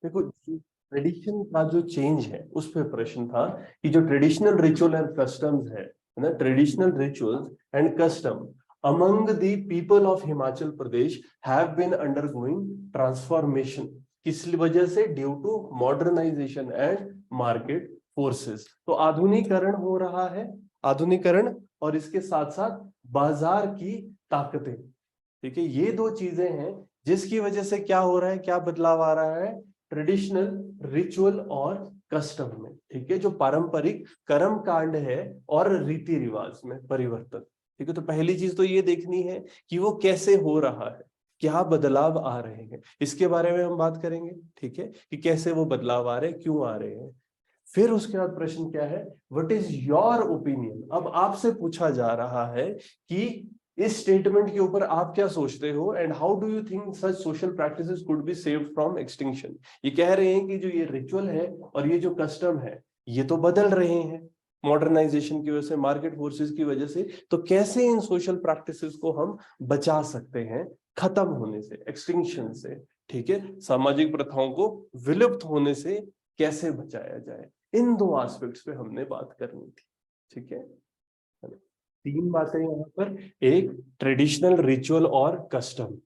देखो, ट्रेडिशन का जो चेंज है उस पे प्रश्न था कि जो ट्रेडिशनल रिचुअल एंड कस्टम्स है ना, traditional rituals and custom among the people of Himachal Pradesh have been undergoing transformation. किस वजह से? Due to modernisation and market forces. तो आधुनिकरण हो रहा है, आधुनिकरण, और इसके साथ साथ बाजार की ताकतें। ठीक है, ये दो चीजें हैं जिसकी वजह से क्या हो रहा है, क्या बदलाव आ रहा है ट्रेडिशनल रिचुअल और कस्टम में। ठीक है, जो पारंपरिक कर्म कांड है और रीति रिवाज में परिवर्तन। ठीक है, तो पहली चीज तो ये देखनी है कि वो कैसे हो रहा है, क्या बदलाव आ रहे हैं, इसके बारे में हम बात करेंगे। ठीक है, कि कैसे वो बदलाव आ रहे हैं, क्यों आ रहे हैं। फिर उसके बाद प्रश्न क्या है, व्हाट इज योर ओपिनियन। अब आपसे पूछा जा रहा है कि इस स्टेटमेंट के ऊपर आप क्या सोचते हो, and how do you think such social practices could be saved from extinction. ये कह रहे हैं कि जो ये रिचुअल है और ये जो कस्टम है ये तो बदल रहे हैं मॉडर्नाइजेशन की वजह से, मार्केट फोर्सेस की वजह से। तो कैसे इन सोशल प्रैक्टिसेस को हम बचा सकते हैं खत्म होने से, एक्सटिंक्शन से। ठीक है, सामाजिक प्रथाओं को विलुप्त होने से कैसे बचाया जाए, इन दो एस्पेक्ट्स पे हमने बात करनी थी। ठीक है, तीन बातें यहाँ पर। एक, ट्रेडिशनल रिचुअल और कस्टम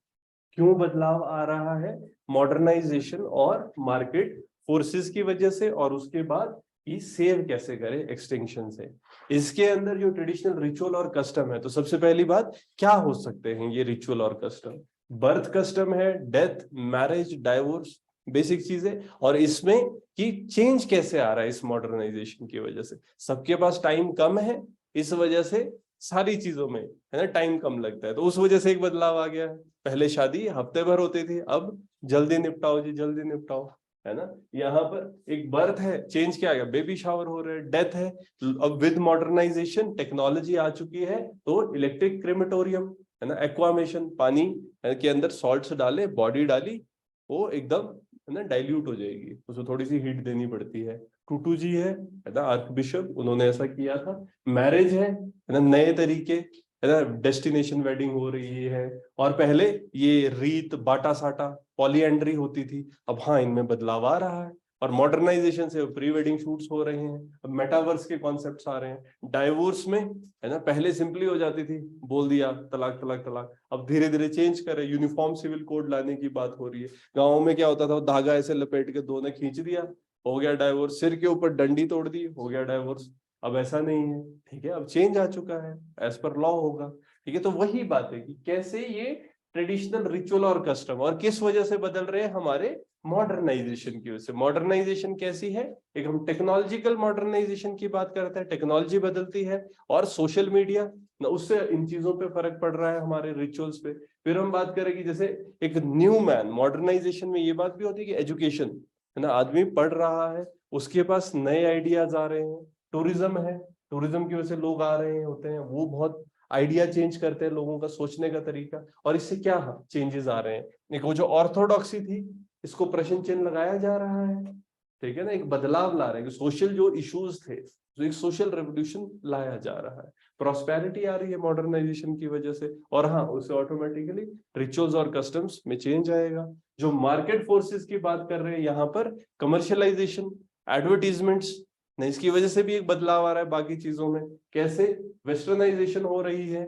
क्यों बदलाव आ रहा है, मॉडर्नाइजेशन और मार्केट फोर्सेस की वजह से, और उसके बाद ये सेव कैसे करें एक्सटिंक्शन से। इसके अंदर जो ट्रेडिशनल रिचुअल और कस्टम है, तो सबसे पहली बात क्या हो सकते हैं ये रिचुअल और कस्टम। बर्थ कस्टम है, डेथ, मैरिज, डाइवोर्स, बेसिक चीजें। और इसमें कि चेंज कैसे आ रहा है इस मॉडर्नाइजेशन की वजह से। सबके पास टाइम कम है, इस वजह से सारी चीजों में है ना टाइम कम लगता है, तो उस वजह से एक बदलाव आ गया है। पहले शादी हफ्ते भर होती थी, अब जल्दी निपटाओ जी, जल्दी निपटाओ, है ना। यहाँ पर एक बर्थ है, चेंज क्या आ गया, बेबी शावर हो रहे हैं। डेथ है, अब विद मॉडर्नाइजेशन टेक्नोलॉजी आ चुकी है, तो इलेक्ट्रिक क्रेमेटोरियम, है ना, एक्वामेशन, पानी के अंदर सॉल्ट्स डाले, बॉडी डाली, वो एकदम है ना डाइल्यूट हो जाएगी, उसको थोड़ी सी हीट देनी पड़ती है। टूटू जी है ना, आर्क बिशप, उन्होंने ऐसा किया था। मैरिज है ना, नए तरीके, है ना, डेस्टिनेशन वेडिंग हो रही है। और पहले ये रीत बाटा साटा पॉलीएंड्री होती थी, अब हाँ इनमें बदलाव आ रहा है। और मॉडर्नाइजेशन से प्री वेडिंग शूट्स हो रहे हैं, अब मेटावर्स के कॉन्सेप्ट्स आ रहे हैं। डाइवोर्स में है ना, पहले सिंपली हो जाती थी, बोल दिया तलाक तलाक तलाक, अब धीरे धीरे चेंज करे, यूनिफॉर्म सिविल कोड लाने की बात हो रही है। गाँव में क्या होता था, धागा ऐसे लपेट के दो ने खींच दिया, हो गया डाइवोर्स, सिर के ऊपर डंडी तोड़ दी, हो गया डाइवोर्स। अब ऐसा नहीं है। ठीक है, अब चेंज आ चुका है, एज पर लॉ होगा। ठीक है, तो वही बात है कि कैसे ये ट्रेडिशनल रिचुअल और कस्टम और किस वजह से बदल रहे हैं, हमारे मॉडर्नाइजेशन की वजह से। मॉडर्नाइजेशन कैसी है, एक हम टेक्नोलॉजिकल मॉडर्नाइजेशन की बात करते हैं, टेक्नोलॉजी बदलती है, और सोशल मीडिया ना, उससे इन चीजों पे फर्क पड़ रहा है, हमारे रिचुअल्स पे। फिर हम बात करें कि जैसे एक न्यू मैन, मॉडर्नाइजेशन में ये बात भी होती है कि एजुकेशन, है ना, आदमी पढ़ रहा है, उसके पास नए आइडियाज आ रहे हैं। टूरिज्म है, टूरिज्म की वजह से लोग आ रहे होते हैं, वो बहुत आइडिया चेंज करते हैं लोगों का सोचने का तरीका, और इससे क्या चेंजेस आ रहे हैं। एक वो जो ऑर्थोडॉक्सी थी, इसको प्रश्न चिन्ह लगाया जा रहा है। ठीक है ना, एक बदलाव ला रहे हैं, सोशल जो इश्यूज थे, जो एक सोशल रेवोल्यूशन लाया जा रहा है। प्रॉस्पेरिटी आ रही है मॉडर्नाइजेशन की वजह से, और हाँ उससे ऑटोमेटिकली रिचुअल्स और कस्टम्स में चेंज आएगा। जो मार्केट फोर्सेस की बात कर रहे हैं यहाँ पर, कमर्शियलाइजेशन, एडवर्टीजमेंट्स, नहीं, इसकी वजह से भी एक बदलाव आ रहा है बाकी चीजों में। कैसे? वेस्टर्नाइजेशन हो रही है,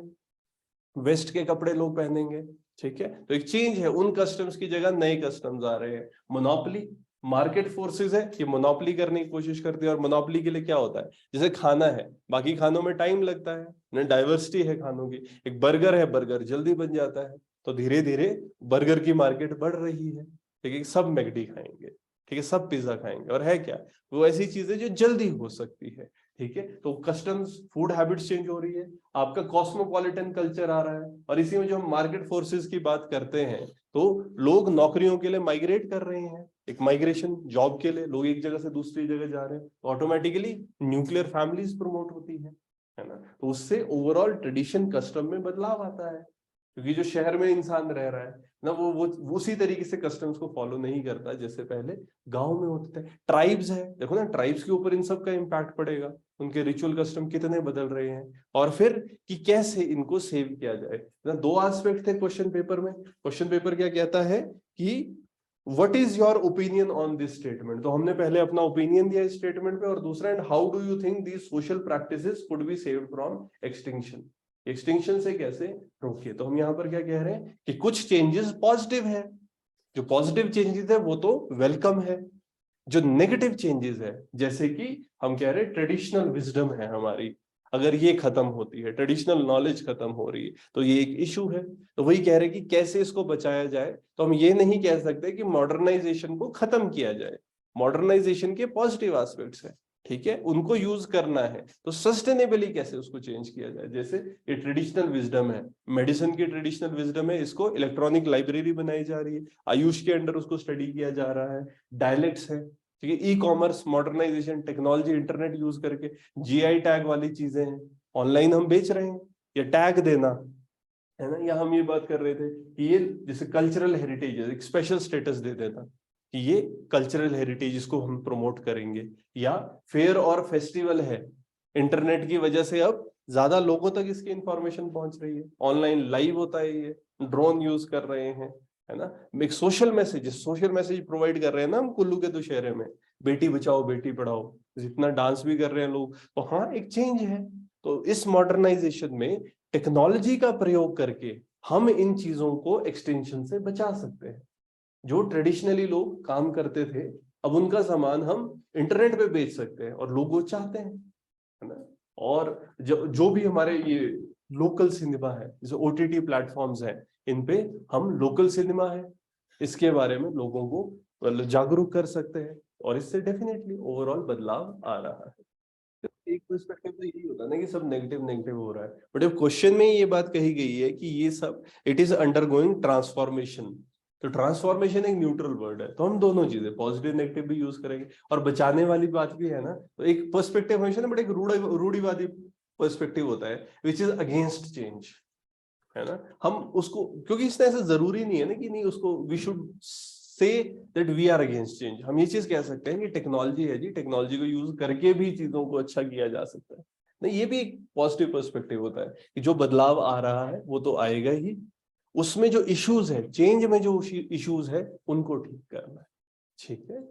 वेस्ट के कपड़े लोग पहनेंगे। ठीक है, तो एक चेंज है, उन कस्टम्स की जगह नए कस्टम्स आ रहे हैं। मोनोपोली, मार्केट फोर्सेस है, ये मोनोपोली करने की कोशिश करती है। और मोनोपोली के लिए क्या होता है, जैसे खाना है, बाकी खानों में टाइम लगता है ना, डाइवर्सिटी है खानों की। एक बर्गर है, बर्गर जल्दी बन जाता है, तो धीरे धीरे बर्गर की मार्केट बढ़ रही है। ठीक है, सब मैकडी खाएंगे, ठीक है, सब पिज्जा खाएंगे, और है क्या, वो ऐसी चीजें जो जल्दी हो सकती है। ठीक है, तो कस्टम्स, फूड हैबिट्स चेंज हो रही है, आपका कॉस्मोपॉलिटन कल्चर आ रहा है। और इसी में जो हम मार्केट फोर्सेस की बात करते हैं, तो लोग नौकरियों के लिए माइग्रेट कर रहे हैं, एक माइग्रेशन जॉब के लिए, लोग एक जगह से दूसरी जगह जा रहे हैं, तो ऑटोमेटिकली न्यूक्लियर फैमिलीज प्रमोट होती है ना। तो उससे ओवरऑल ट्रेडिशन कस्टम में बदलाव आता है, क्योंकि जो शहर में इंसान रह रहा है ना, वो उसी तरीके से कस्टम्स को फॉलो नहीं करता जैसे पहले गांव में होते थे। ट्राइब्स है, देखो ना, ट्राइब्स के ऊपर इन सब का इम्पैक्ट पड़ेगा, उनके रिचुअल कस्टम कितने बदल रहे हैं। और फिर कि कैसे इनको सेव किया जाए ना, दो एस्पेक्ट थे क्वेश्चन पेपर में। क्वेश्चन पेपर क्या कहता है कि what is your opinion on this statement? तो हमने पहले अपना ओपिनियन दिया इस स्टेटमेंट पे, और दूसरा, and how do you think these social practices could be saved from extinction? Extinction से कैसे रोके? तो हम यहाँ पर क्या कह रहे हैं कि कुछ चेंजेस पॉजिटिव है, जो पॉजिटिव चेंजेस है वो तो वेलकम है, जो नेगेटिव चेंजेस है जैसे कि हम कह रहे हैं ट्रेडिशनल विजडम है हमारी, अगर ये खत्म होती है, ट्रेडिशनल नॉलेज खत्म हो रही है, तो ये एक इशू है। तो वही कह रहे हैं कि कैसे इसको बचाया जाए। तो हम ये नहीं कह सकते कि मॉडर्नाइजेशन को खत्म किया जाए, मॉडर्नाइजेशन के पॉजिटिव एस्पेक्ट्स है, ठीक है, उनको यूज करना है, तो सस्टेनेबली कैसे उसको चेंज किया जाए। जैसे ये ट्रेडिशनल विजडम है, मेडिसिन की ट्रेडिशनल विजडम है, इसको इलेक्ट्रॉनिक लाइब्रेरी बनाई जा रही है, आयुष के अंडर उसको स्टडी किया जा रहा है, डायलेक्ट्स है, ठीक है, e commerce, modernisation, technology, internet use करके जीआई टैग वाली चीजें हैं, ऑनलाइन हम बेच रहे हैं, या टैग देना है ना, या हम ये बात कर रहे थे कि ये जैसे कल्चरल हेरिटेज है, एक स्पेशल स्टेटस दे देना कि ये कल्चरल हेरिटेज, इसको हम प्रमोट करेंगे। या फेयर और फेस्टिवल है, इंटरनेट की वजह से अब ज्यादा लोगों तक इसकी इंफॉर्मेशन पहुंच रही है, ऑनलाइन लाइव होता है, ये ड्रोन यूज कर रहे हैं, है ना, एक सोशल मैसेज प्रोवाइड कर रहे हैं ना हम कुल्लू के दुशहरे में, बेटी बचाओ बेटी पढ़ाओ, जितना डांस भी कर रहे हैं लोग, तो हाँ एक चेंज है। तो इस मॉडर्नाइजेशन में टेक्नोलॉजी का प्रयोग करके हम इन चीजों को एक्सटेंशन से बचा सकते हैं। जो ट्रेडिशनली लोग काम करते थे, अब उनका सामान हम इंटरनेट पे बेच सकते हैं, और लोग वो चाहते हैं, है ना। और जो भी हमारे ये लोकल सिनेमा है, जो ओटीटी प्लेटफॉर्म्स हैं, इन पे हम लोकल सिनेमा है इसके बारे में लोगों को मतलब जागरूक कर सकते हैं, और इससे डेफिनेटली ओवरऑल बदलाव आ रहा है। तो एक पर्सपेक्टिव तो यही होता है ना कि सब नेगेटिव नेगेटिव हो रहा है, बट अब क्वेश्चन में ये बात कही गई है कि ये सब इट इज अंडरगोइंग ट्रांसफॉर्मेशन। तो ट्रांसफॉर्मेशन एक न्यूट्रल वर्ड है, तो हम दोनों चीजें पॉजिटिव नेगेटिव भी यूज करेंगे, और बचाने वाली बात भी है ना। तो एक पर्सपेक्टिव हमेशा ना, बट एक रूढ़िवादी पर्सपेक्टिव होता है विच इज अगेंस्ट चेंज, है ना। हम उसको, क्योंकि इससे ऐसा जरूरी नहीं है ना कि नहीं उसको we should say that we are against change. हम ये चीज कह सकते हैं कि टेक्नोलॉजी है जी, टेक्नोलॉजी को यूज करके भी चीजों को अच्छा किया जा सकता है। नहीं, ये भी एक पॉजिटिव पर्सपेक्टिव होता है कि जो बदलाव आ रहा है वो तो आएगा ही, उसमें जो इश्यूज है, चेंज में जो इश्यूज है उनको ठीक करना है, ठीक है।